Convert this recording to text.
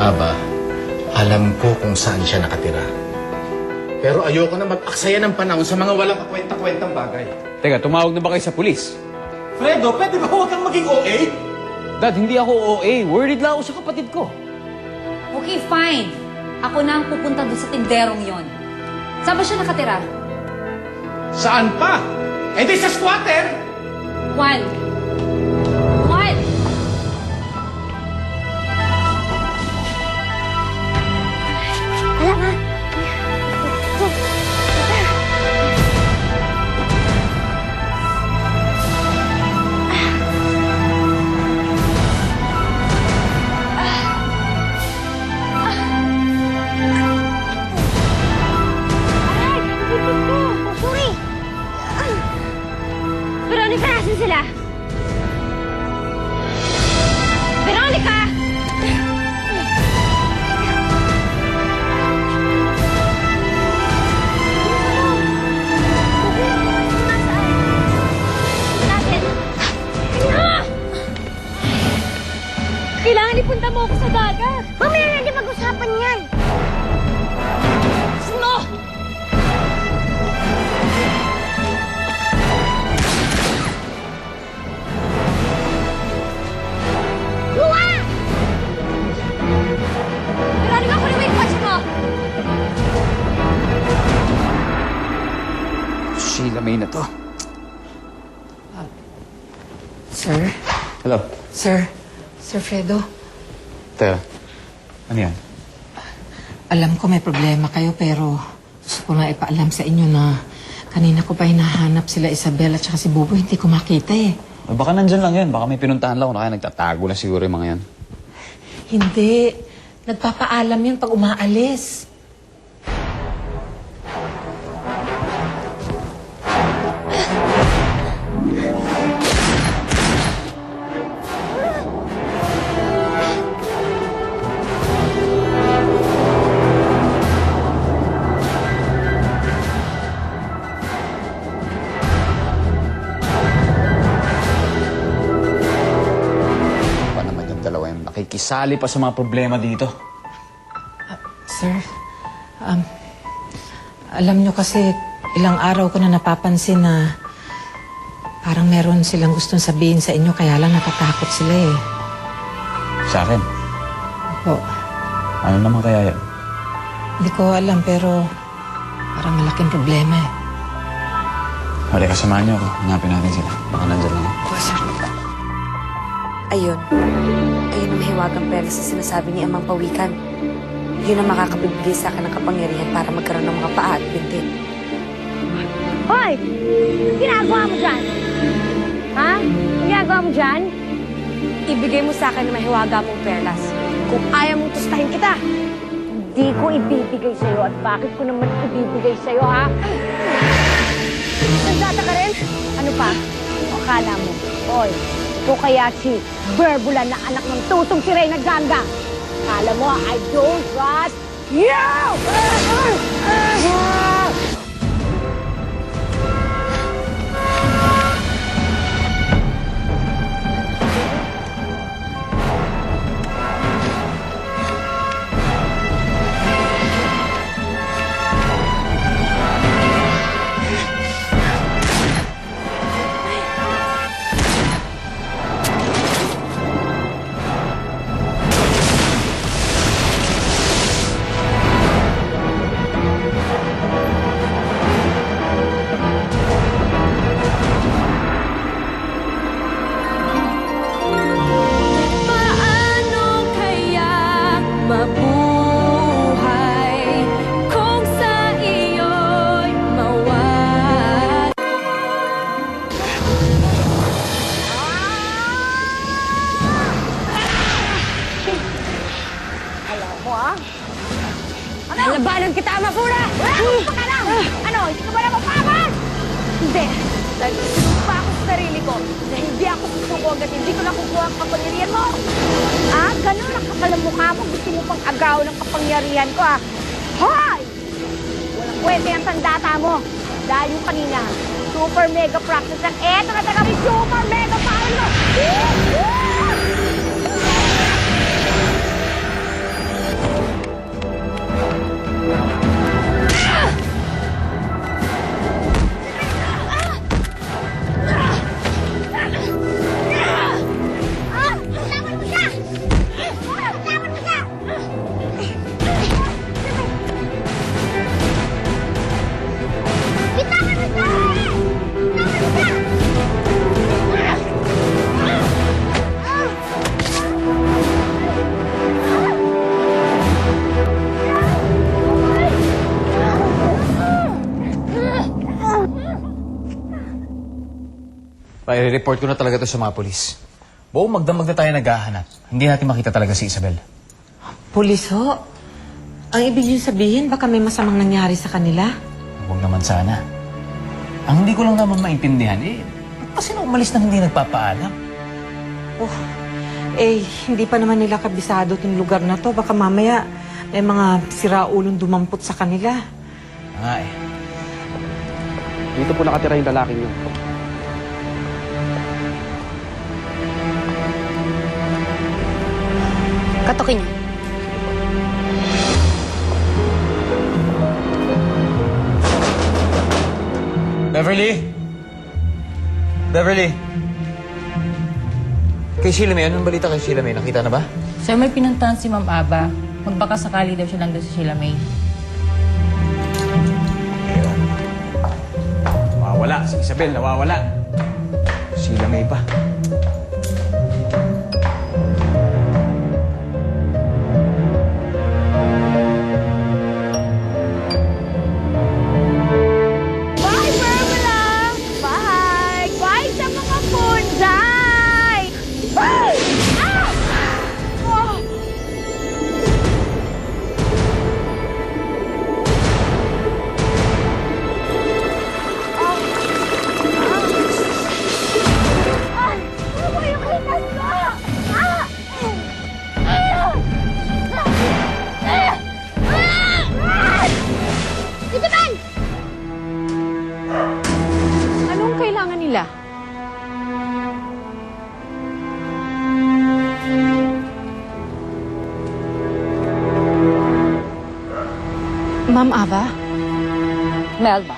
Aba, alam ko kung saan siya nakatira. Pero ayoko na mag-aksaya ng panahon sa mga walang kakwenta-kwentang bagay. Teka, tumawag na ba kayo sa pulis? Fredo, pwede ba huwag kang maging OA? Dad, hindi ako OA. Worried lang ako sa kapatid ko. Okay, fine. Ako na ang pupunta doon sa tinderong yon. Saan ba siya nakatira? Saan pa? Eh di sa squatter! Juan! Juan! Alam nga. Veronica, nasan sila? Veronica! Kailangan ipunta mo ako sa dagat. Mamaya na din pag-usapan yan. Sino? Luwa! Veronica, kunin mo yung kotse mo. Sheila May na to. Sir? Hello. Sir? Sir Fredo? Teka, ano yan? Alam ko may problema kayo pero gusto ko na ipaalam sa inyo na kanina ko pa hinahanap sila Isabel at saka si Bubo. Hindi ko makita eh. Baka nandyan lang yan. Baka may pinuntahan lang ako na kaya nagtatago na siguro yung mga yan. Hindi. Nagpapaalam yan pag umaalis. Pa naman yung dalawa yan. Nakikisali pa sa mga problema dito. Sir, alam nyo kasi ilang araw ko na napapansin na parang meron silang gustong sabihin sa inyo kaya lang natatakot sila eh. Sa akin? Opo. Ano naman kaya yan? Hindi ko alam pero parang malaking problema eh. Hali, kasamahan niyo ako. Hanapin natin sila. Baka nandyan lang. Opo, sir. Ayun. Ayun ang mahiwagang perlas na sinasabi ni Amang Pawikan. Yun ang makakapibigay sa akin ng kapangyarihan para magkaroon ng mga paa at binti. Hoy! Anong ginagawa mo dyan? Ha? Anong ginagawa mo dyan? Ibigay mo sa akin ang mahiwaga mong perlas. Kung ayaw mong tustahin kita. Hindi ko ibibigay sa'yo at bakit ko naman ibibigay sa'yo, ha? Nagdata ka rin? Ano pa? O akala mo? Hoy, ito kaya si Berbula na anak ng tutong si Reyna Ganga. Akala mo, I don't trust you! Labanan kita, Amapura! Baka lang! Ano, hindi ka ba napapaman? Hindi. Dahil pa ako sa sarili ko na hindi ako susuko agad hindi ko nakukuha ang kapangyarihan mo. Ah, ganun ang kapal ang mukha mo. Gusto mo pang agaw ng kapangyarihan ko, ah. Hoy! Walang kwenta yung sandata mo. Dahil yung kanina, super mega practice lang. Eto na talaga may super mega power mo! I-report ko na talaga to sa mga polis. Buong magdamag na tayo naghahanap. Hindi natin makita talaga si Isabel. Pulis ho. Ang ibig niyo sabihin, baka may masamang nangyari sa kanila. Huwag naman sana. Ang hindi ko lang naman maintindihan, kasi na umalis na hindi nagpapaalam. Oh, hindi pa naman nila kabisado itong lugar na to. Baka mamaya may mga siraulong dumampot sa kanila. Nga eh. Dito po nakatira yung lalaking yun. Katukin niyo. Beverly? Beverly? Kay Sheila May, anong balita kay Sheila May? Nakita na ba? Sir, may pinuntahan si Ma'am Aba. Magbaka sakali daw siya lang daw si Sheila May. Nawawala. Si Isabel, nawawala. Sheila May pa. Bye, Permala! Bye! Bye sa mga punjay! Bye! Ah! Oh! Ay! Ano ba yung likas ko? Ah! Isabel! Anong kailangan nila? Ma'am Ava? Melba,